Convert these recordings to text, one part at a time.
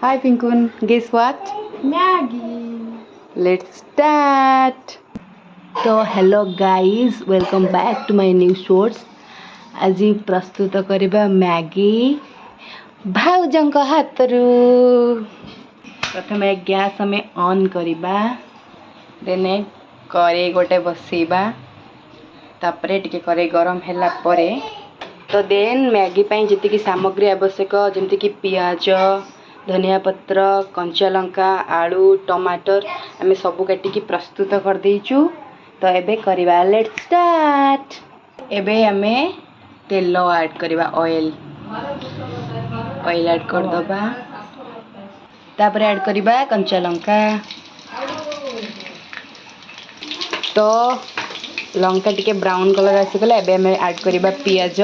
Hi Pinkun, guess what? Maggie. Let's start. तो hello guys, welcome back to my new shorts. आज प्रस्तुत करिबा Maggi भाउजंक हातरू. प्रथमे gas हमें ऑन करिबा, देने करे गोटे बसेबा, तापरे टिके करे गरम होला परे तो देन मैगी पई जति की सामग्री आवश्यक जेमति की पियाज, धनिया पत्र, कंचा लंका, आलू, टमाटर आमे सबु काटिकी प्रस्तुत कर देइचु. तो एबे करिबा. Let's start. एबे आमे तेल ऐड करिबा. ऑयल ऐड कर दबा. तापर ऐड करिबा कंचा लंका. तो लंका टिके ब्राउन कलर आसी गला. एबे आमे ऐड करिबा पियाज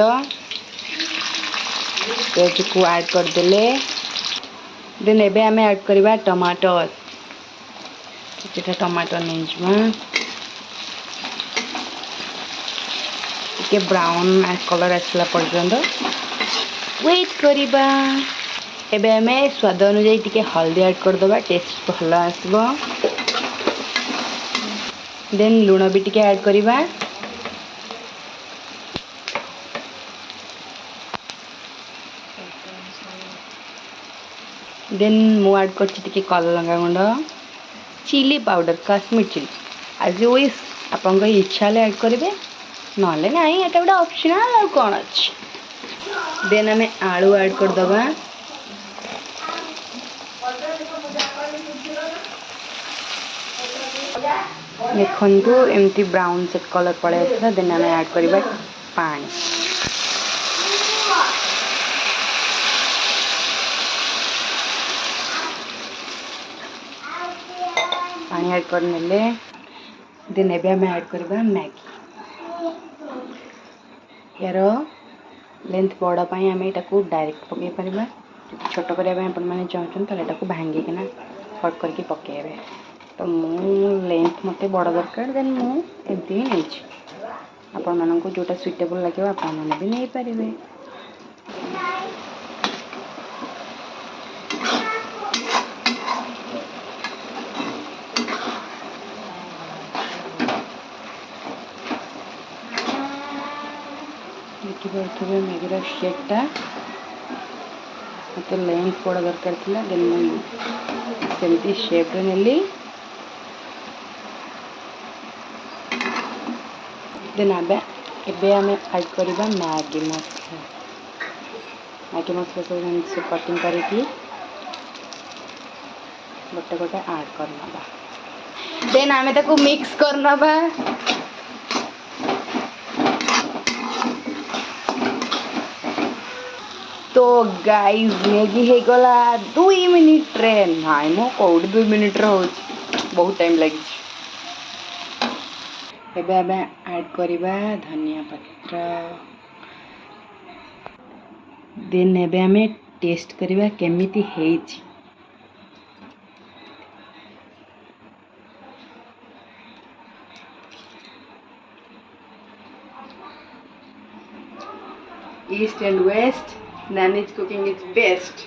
को ऐड कर देले. देन एबे आमे ऐड करिबा टमाटर. किटा टमाटर नेजमा के ब्राउन कलर आसला पर्यंत वेट करिबा. एबे आमे स्वाद अनुसार टिके हल्दी ऐड कर दबा. टेस्ट भल आसबो. देन लूण भी टिके ऐड करिबा. देन मु ऐड करछि टिके कलर लंगा गुंड, चिली पाउडर, काश्मीर चिली आज विश आपन इच्छा ले ऐड करेंगे, नले ना एटा गोटे ऑप्शनल और कौन अच्छी. देन आमे आलू ऐड कर दबा. देखंतु एमती ब्राउन से कलर पड़े आसला. देन आमे ऐड करबा पानी. पानी ऐड करनेले. देन एबे आमे ऐड करबा मैगी. यार लेंथ बड़ा पाई आमे एटाको डायरेक्ट पके परबा. छोट करबा पाई अपन माने चाहछन त एटाको भांगी केना कट करके पकेबे. तो मु लेंथ मते बड़ा दरकार. देन मु एमती नै छी. अपन मानन को जोटा सुटेबल लागे अपन माने भी नै परिबे. देखिए मैगी शेपटा मत लेंथ बड़ा दरकार था. देन सेमती शेप नेली. देन एबे आमे ऐड करिबा मैगी मसला. मैगी मसला सब कटिंग करके गोटे गोटे ऐड करनबा. देन आमे ताको मिक्स करनबा. तो गाइस मैगी हे गला 2 मिनिट रे. नाइ मो कोड 2 मिनिट रे हो, बहुत टाइम लगी. एबे आमे ऐड करिबा धनिया पत्र. देन एबे आमे टेस्ट करिबा केमिति हेछि. East and West, Nani's cooking is best.